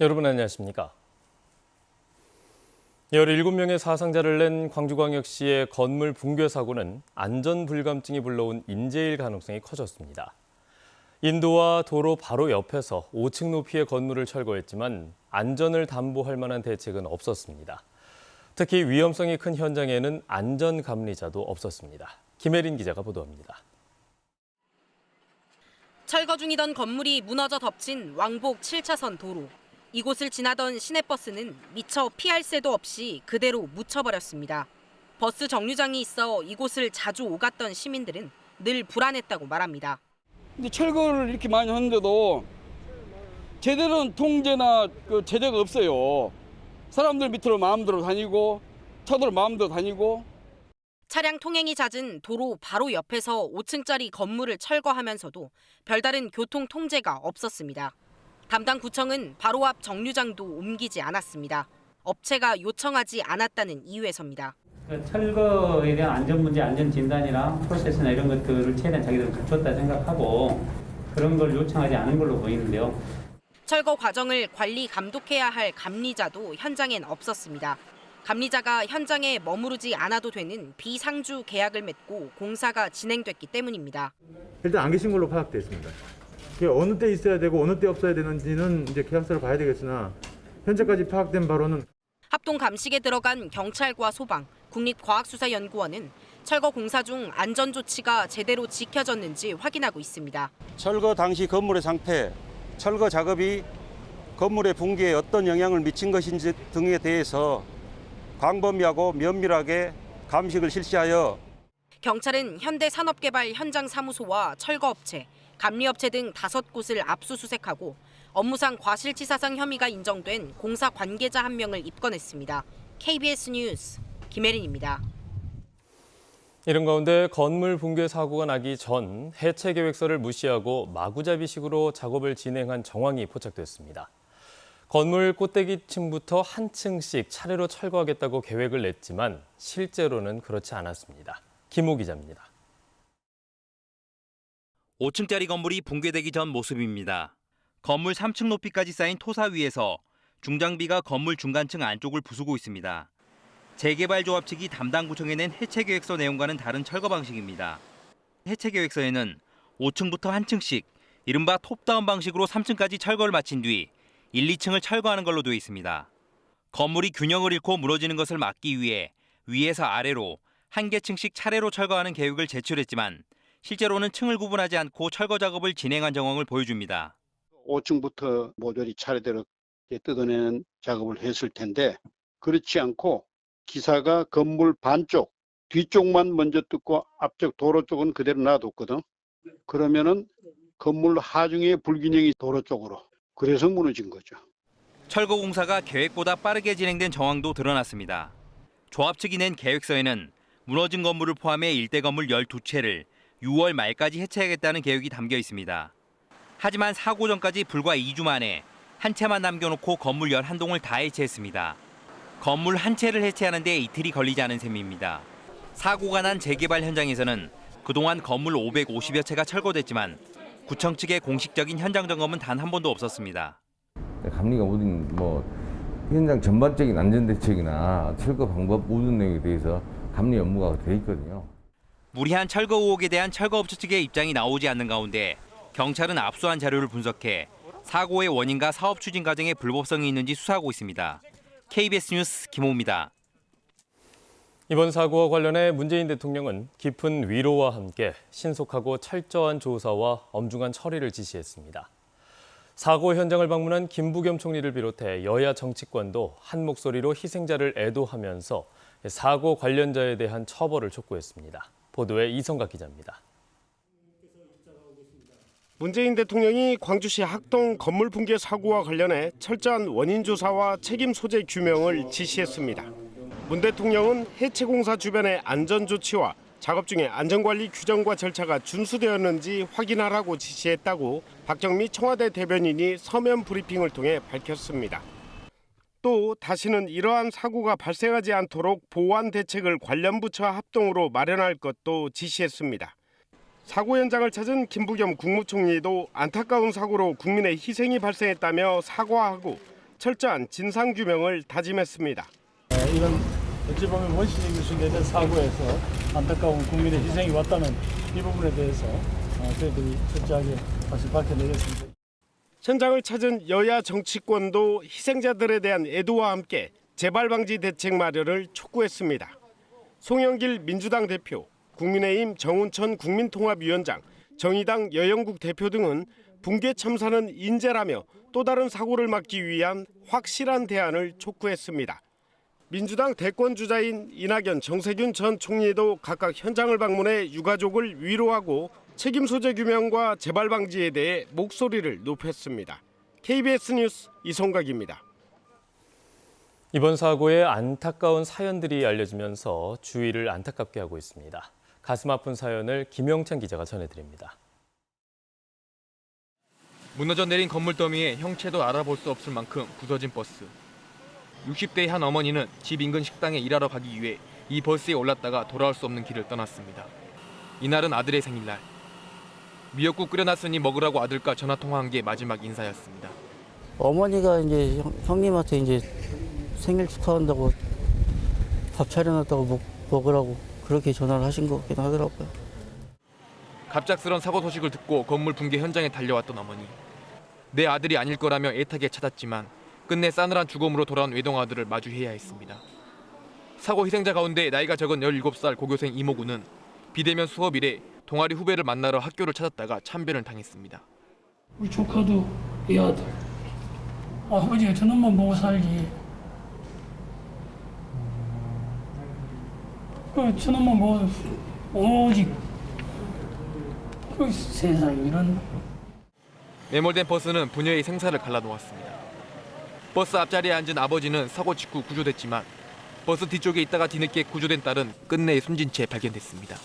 여러분 안녕하십니까? 17명의 사상자를 낸 광주광역시의 건물 붕괴 사고는 안전불감증이 불러온 인재일 가능성이 커졌습니다. 인도와 도로 바로 옆에서 5층 높이의 건물을 철거했지만 안전을 담보할 만한 대책은 없었습니다. 특히 위험성이 큰 현장에는 안전감리자도 없었습니다. 김혜린 기자가 보도합니다. 철거 중이던 건물이 무너져 덮친 왕복 7차선 도로. 이곳을 지나던 시내버스는 미처 피할 새도 없이 그대로 묻혀버렸습니다. 버스 정류장이 있어 이곳을 자주 오갔던 시민들은 늘 불안했다고 말합니다. 근데 철거를 이렇게 많이 하는데도 제대로 통제나 제재가 없어요. 사람들 밑으로 마음대로 다니고 차도로 마음대로 다니고. 차량 통행이 잦은 도로 바로 옆에서 5층짜리 건물을 철거하면서도 별다른 교통 통제가 없었습니다. 담당 구청은 바로 앞 정류장도 옮기지 않았습니다. 업체가 요청하지 않았다는 이유에서입니다. 철거에 대한 안전 문제, 안전 진단이랑 프로세스나 이런 것들을 최대한 자기들은 갖췄다 생각하고 그런 걸 요청하지 않은 걸로 보이는데요. 철거 과정을 관리 감독해야 할 감리자도 현장엔 없었습니다. 감리자가 현장에 머무르지 않아도 되는 비상주 계약을 맺고 공사가 진행됐기 때문입니다. 일단 안 계신 걸로 파악되어 있습니다. 어느 때 있어야 되고 어느 때 없어야 되는지는 이제 계약서를 봐야 되겠으나 현재까지 파악된 바로는 합동 감식에 들어간 경찰과 소방, 국립과학수사연구원은 철거 공사 중 안전 조치가 제대로 지켜졌는지 확인하고 있습니다. 철거 당시 건물의 상태, 철거 작업이 건물의 붕괴에 어떤 영향을 미친 것인지 등에 대해서 광범위하고 면밀하게 감식을 실시하여 경찰은 현대산업개발 현장사무소와 철거업체, 감리업체 등 5곳을 압수수색하고 업무상 과실치사상 혐의가 인정된 공사 관계자 1명을 입건했습니다. KBS 뉴스 김혜린입니다. 이런 가운데 건물 붕괴 사고가 나기 전 해체 계획서를 무시하고 마구잡이식으로 작업을 진행한 정황이 포착됐습니다. 건물 꼭대기층부터 한 층씩 차례로 철거하겠다고 계획을 냈지만 실제로는 그렇지 않았습니다. 김호 기자입니다. 5층짜리 건물이 붕괴되기 전 모습입니다. 건물 3층 높이까지 쌓인 토사 위에서 중장비가 건물 중간층 안쪽을 부수고 있습니다. 재개발 조합 측이 담당 구청에 낸 해체 계획서 내용과는 다른 철거 방식입니다. 해체 계획서에는 5층부터 한 층씩 이른바 톱다운 방식으로 3층까지 철거를 마친 뒤 1, 2층을 철거하는 걸로 되어 있습니다. 건물이 균형을 잃고 무너지는 것을 막기 위해 위에서 아래로 한 개 층씩 차례로 철거하는 계획을 제출했지만 실제로는 층을 구분하지 않고 철거 작업을 진행한 정황을 보여줍니다. 5층부터 모조리 차례대로 뜯어내는 작업을 했을 텐데 그렇지 않고 기사가 건물 반쪽, 뒤쪽만 먼저 뜯고 앞쪽 도로 쪽은 그대로 놔뒀거든. 그러면은 건물 하중의 불균형이 도로 쪽으로. 그래서 무너진 거죠. 철거 공사가 계획보다 빠르게 진행된 정황도 드러났습니다. 조합 측이 낸 계획서에는 무너진 건물을 포함해 일대 건물 12채를 6월 말까지 해체하겠다는 계획이 담겨 있습니다. 하지만 사고 전까지 불과 2주 만에 한 채만 남겨놓고 건물 11동을 다 해체했습니다. 건물 한 채를 해체하는 데 이틀이 걸리지 않은 셈입니다. 사고가 난 재개발 현장에서는 그동안 건물 550여 채가 철거됐지만 구청 측의 공식적인 현장 점검은 단 한 번도 없었습니다. 감리가 모든 현장 전반적인 안전 대책이나 철거 방법 모든 내용에 대해서 감리 업무가 돼 있거든요. 무리한 철거 의혹에 대한 철거업체 측의 입장이 나오지 않는 가운데 경찰은 압수한 자료를 분석해 사고의 원인과 사업 추진 과정에 불법성이 있는지 수사하고 있습니다. KBS 뉴스 김호입니다. 이번 사고와 관련해 문재인 대통령은 깊은 위로와 함께 신속하고 철저한 조사와 엄중한 처리를 지시했습니다. 사고 현장을 방문한 김부겸 총리를 비롯해 여야 정치권도 한 목소리로 희생자를 애도하면서 사고 관련자에 대한 처벌을 촉구했습니다. 보도에 이성각 기자입니다. 문재인 대통령이 광주시 학동 건물 붕괴 사고와 관련해 철저한 원인 조사와 책임 소재 규명을 지시했습니다. 문 대통령은 해체 공사 주변의 안전 조치와 작업 중에 안전관리 규정과 절차가 준수되었는지 확인하라고 지시했다고 박정미 청와대 대변인이 서면 브리핑을 통해 밝혔습니다. 또 다시는 이러한 사고가 발생하지 않도록 보완 대책을 관련 부처와 합동으로 마련할 것도 지시했습니다. 사고 현장을 찾은 김부겸 국무총리도 안타까운 사고로 국민의 희생이 발생했다며 사과하고 철저한 진상 규명을 다짐했습니다. 이런 어찌 보면 원시적인 수준의 사고에서 안타까운 국민의 희생이 왔다는 이 부분에 대해서 저희들이 철저하게 다시 밝혀내겠습니다. 현장을 찾은 여야 정치권도 희생자들에 대한 애도와 함께 재발 방지 대책 마련을 촉구했습니다. 송영길 민주당 대표, 국민의힘 정운천 국민통합위원장, 정의당 여영국 대표 등은 붕괴 참사는 인재라며 또 다른 사고를 막기 위한 확실한 대안을 촉구했습니다. 민주당 대권 주자인 이낙연, 정세균 전 총리도 각각 현장을 방문해 유가족을 위로하고 책임 소재 규명과 재발 방지에 대해 목소리를 높였습니다. KBS 뉴스 이성각입니다. 이번 사고에 안타까운 사연들이 알려지면서 주위를 안타깝게 하고 있습니다. 가슴 아픈 사연을 김영찬 기자가 전해드립니다. 무너져 내린 건물 더미에 형체도 알아볼 수 없을 만큼 부서진 버스. 60대의 한 어머니는 집 인근 식당에 일하러 가기 위해 이 버스에 올랐다가 돌아올 수 없는 길을 떠났습니다. 이날은 아들의 생일날. 미역국 끓여놨으니 먹으라고 아들과 전화 통화한 게 마지막 인사였습니다. 어머니가 이제 형님한테 이제 생일 축하한다고 밥 차려놨다고 먹으라고 그렇게 전화를 하신 것 같긴 하더라고요. 갑작스런 사고 소식을 듣고 건물 붕괴 현장에 달려왔던 어머니. 내 아들이 아닐 거라며 애타게 찾았지만 끝내 싸늘한 죽음으로 돌아온 외동 아들을 마주해야 했습니다. 사고 희생자 가운데 나이가 적은 17살 고교생 이모군은 비대면 수업 일에 동아리 후배를 만나러 학교를 찾았다가 참변을 당했습니다. 우리 조카도 이 아들. 아버지가 저놈만 보고 살지. 저놈만 보고 오직 세상에 이런. 매몰된 버스는 부녀의 생사를 갈라놓았습니다. 버스 앞자리에 앉은 아버지는 사고 직후 구조됐지만 버스 뒤쪽에 있다가 뒤늦게 구조된 딸은 끝내 숨진 채 발견됐습니다.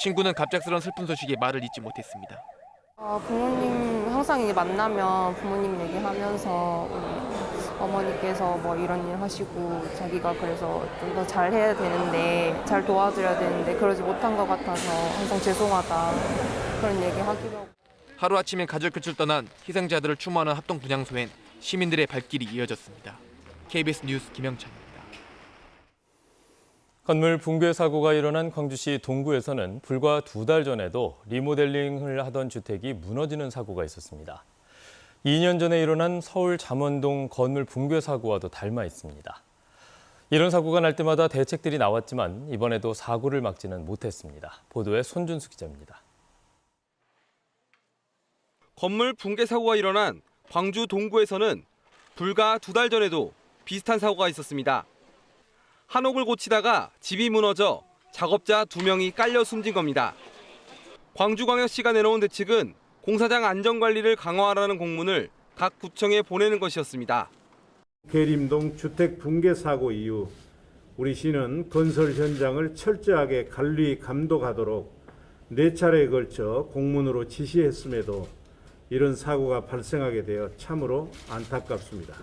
친구는 갑작스런 슬픈 소식에 말을 잇지 못했습니다. 부모님 항상 이제 만나면 부모님 얘기하면서 우리 어머니께서 뭐 이런 일 하시고 자기가 그래서 좀 더 잘해야 되는데 잘 도와드려야 되는데 그러지 못한 것 같아서 항상 죄송하다 그런 얘기 하기도 하고. 하루아침에 가족 끝을 떠난 희생자들을 추모하는 합동 분향소엔 시민들의 발길이 이어졌습니다. KBS 뉴스 김영찬입니다. 건물 붕괴 사고가 일어난 광주시 동구에서는 불과 2달 전에도 리모델링을 하던 주택이 무너지는 사고가 있었습니다. 2년 전에 일어난 서울 잠원동 건물 붕괴 사고와도 닮아 있습니다. 이런 사고가 날 때마다 대책들이 나왔지만 이번에도 사고를 막지는 못했습니다. 보도에 손준수 기자입니다. 건물 붕괴 사고가 일어난 광주 동구에서는 불과 2달 전에도 비슷한 사고가 있었습니다. 한옥을 고치다가 집이 무너져 작업자 2명이 깔려 숨진 겁니다. 광주광역시가 내놓은 대책은 공사장 안전관리를 강화하라는 공문을 각 구청에 보내는 것이었습니다. 계림동 주택 붕괴 사고 이후 우리 시는 건설 현장을 철저하게 관리 감독하도록 4차례에 걸쳐 공문으로 지시했음에도 이런 사고가 발생하게 되어 참으로 안타깝습니다.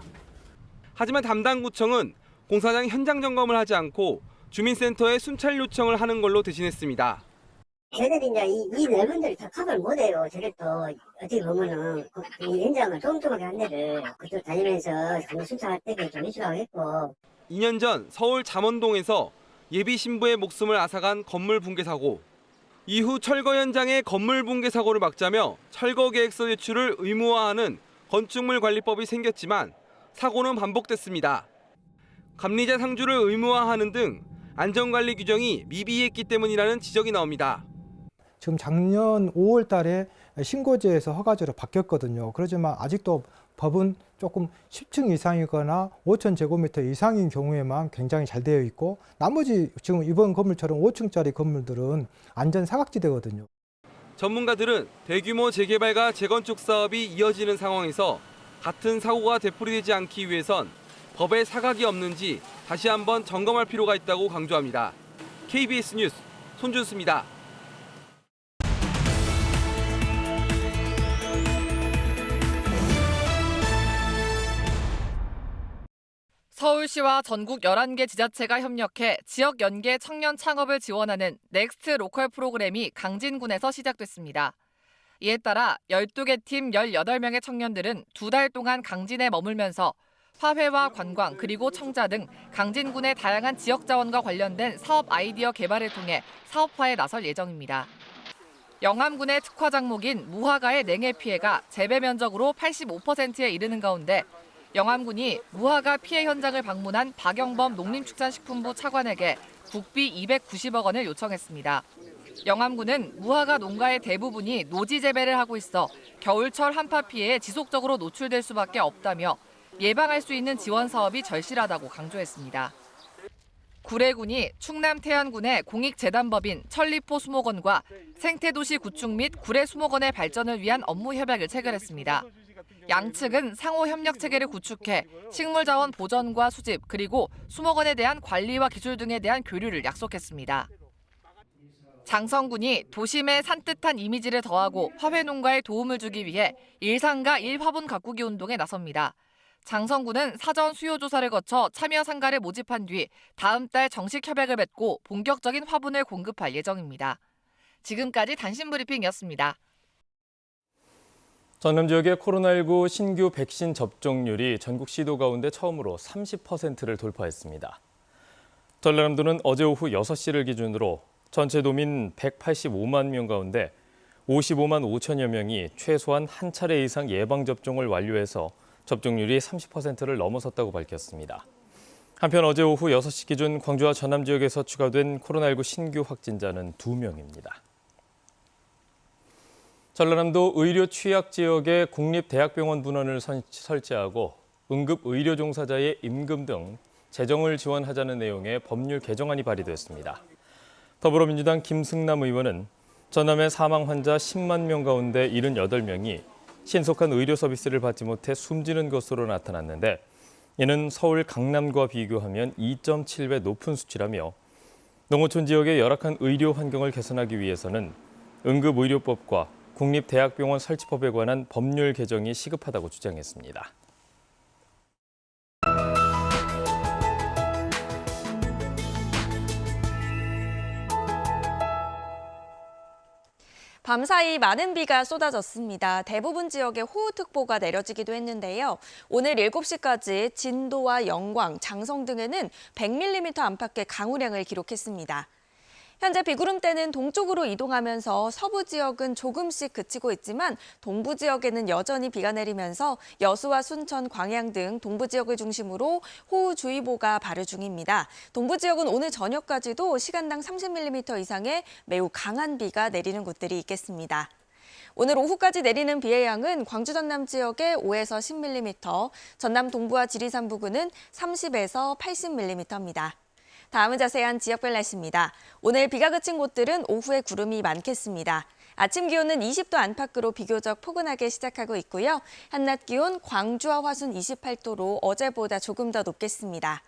하지만 담당 구청은 공사장 현장 점검을 하지 않고 주민센터에 순찰 요청을 하는 걸로 대신했습니다. 저희들이 이제 이 넓은들을 다 커버를 못해요. 저게 또 어떻게 보면은 이 현장을 촘촘하게 한 데를 그쪽 다니면서 장로 순찰할 때도 좀 해주라고 했고. 2년 전 서울 잠원동에서 예비 신부의 목숨을 앗아간 건물 붕괴 사고. 이후 철거 현장의 건물 붕괴 사고를 막자며 철거 계획서 제출을 의무화하는 건축물 관리법이 생겼지만 사고는 반복됐습니다. 감리자 상주를 의무화하는 등 안전관리 규정이 미비했기 때문이라는 지적이 나옵니다. 지금 작년 5월 달에 신고제에서 허가제로 바뀌었거든요. 그렇지만 아직도 법은 조금 10층 이상이거나 5,000 제곱미터 이상인 경우에만 굉장히 잘 되어 있고 나머지 지금 이번 건물처럼 5층짜리 건물들은 안전 사각지대거든요. 전문가들은 대규모 재개발과 재건축 사업이 이어지는 상황에서 같은 사고가 되풀이되지 않기 위해선 법에 사각이 없는지 다시 한번 점검할 필요가 있다고 강조합니다. KBS 뉴스 손준수입니다. 서울시와 전국 11개 지자체가 협력해 지역 연계 청년 창업을 지원하는 넥스트 로컬 프로그램이 강진군에서 시작됐습니다. 이에 따라 12개 팀 18명의 청년들은 2달 동안 강진에 머물면서 화훼와 관광 그리고 청자 등 강진군의 다양한 지역 자원과 관련된 사업 아이디어 개발을 통해 사업화에 나설 예정입니다. 영암군의 특화 작목인 무화과의 냉해 피해가 재배 면적으로 85%에 이르는 가운데 영암군이 무화과 피해 현장을 방문한 박영범 농림축산식품부 차관에게 국비 290억 원을 요청했습니다. 영암군은 무화과 농가의 대부분이 노지 재배를 하고 있어 겨울철 한파 피해에 지속적으로 노출될 수밖에 없다며 예방할 수 있는 지원 사업이 절실하다고 강조했습니다. 구례군이 충남 태안군의 공익재단법인 천리포 수목원과 생태도시 구축 및 구례 수목원의 발전을 위한 업무 협약을 체결했습니다. 양측은 상호 협력 체계를 구축해 식물자원 보전과 수집 그리고 수목원에 대한 관리와 기술 등에 대한 교류를 약속했습니다. 장성군이 도심의 산뜻한 이미지를 더하고 화훼 농가에 도움을 주기 위해 일상가 1화분 가꾸기 운동에 나섭니다. 장성군은 사전 수요 조사를 거쳐 참여 상가를 모집한 뒤 다음 달 정식 협약을 맺고 본격적인 화분을 공급할 예정입니다. 지금까지 단신 브리핑이었습니다. 전남 지역의 코로나19 신규 백신 접종률이 전국 시도 가운데 처음으로 30%를 돌파했습니다. 전라남도는 어제 오후 6시를 기준으로 전체 도민 185만 명 가운데 55만 5천여 명이 최소한 한 차례 이상 예방접종을 완료해서 접종률이 30%를 넘어섰다고 밝혔습니다. 한편 어제 오후 6시 기준 광주와 전남 지역에서 추가된 코로나19 신규 확진자는 2명입니다. 전라남도 의료 취약 지역에 국립대학병원 분원을 설치하고 응급의료 종사자의 임금 등 재정을 지원하자는 내용의 법률 개정안이 발의됐습니다. 더불어민주당 김승남 의원은 전남의 사망 환자 10만 명 가운데 78명이 신속한 의료 서비스를 받지 못해 숨지는 것으로 나타났는데 이는 서울 강남과 비교하면 2.7배 높은 수치라며 농어촌 지역의 열악한 의료 환경을 개선하기 위해서는 응급의료법과 국립대학병원 설치법에 관한 법률 개정이 시급하다고 주장했습니다. 밤사이 많은 비가 쏟아졌습니다. 대부분 지역에 호우특보가 내려지기도 했는데요. 오늘 7시까지 진도와 영광, 장성 등에는 100mm 안팎의 강우량을 기록했습니다. 현재 비구름대는 동쪽으로 이동하면서 서부 지역은 조금씩 그치고 있지만 동부 지역에는 여전히 비가 내리면서 여수와 순천, 광양 등 동부 지역을 중심으로 호우주의보가 발효 중입니다. 동부 지역은 오늘 저녁까지도 시간당 30mm 이상의 매우 강한 비가 내리는 곳들이 있겠습니다. 오늘 오후까지 내리는 비의 양은 광주 전남 지역에 5에서 10mm, 전남 동부와 지리산 부근은 30에서 80mm입니다. 다음은 자세한 지역별 날씨입니다. 오늘 비가 그친 곳들은 오후에 구름이 많겠습니다. 아침 기온은 20도 안팎으로 비교적 포근하게 시작하고 있고요. 한낮 기온 광주와 화순 28도로 어제보다 조금 더 높겠습니다.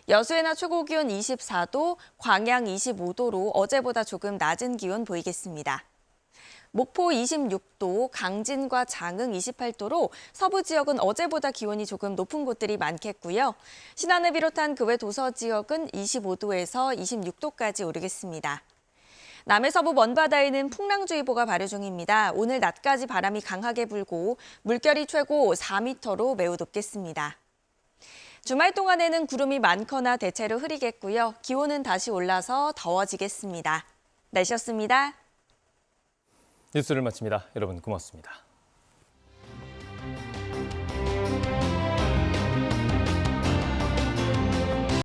여수의 낮 최고 기온 24도, 광양 25도로 어제보다 조금 낮은 기온 보이겠습니다. 목포 26도, 강진과 장흥 28도로 서부 지역은 어제보다 기온이 조금 높은 곳들이 많겠고요. 신안을 비롯한 그 외 도서 지역은 25도에서 26도까지 오르겠습니다. 남해 서부 먼바다에는 풍랑주의보가 발효 중입니다. 오늘 낮까지 바람이 강하게 불고 물결이 최고 4m로 매우 높겠습니다. 주말 동안에는 구름이 많거나 대체로 흐리겠고요. 기온은 다시 올라서 더워지겠습니다. 날씨였습니다. 뉴스를 마칩니다. 여러분 고맙습니다.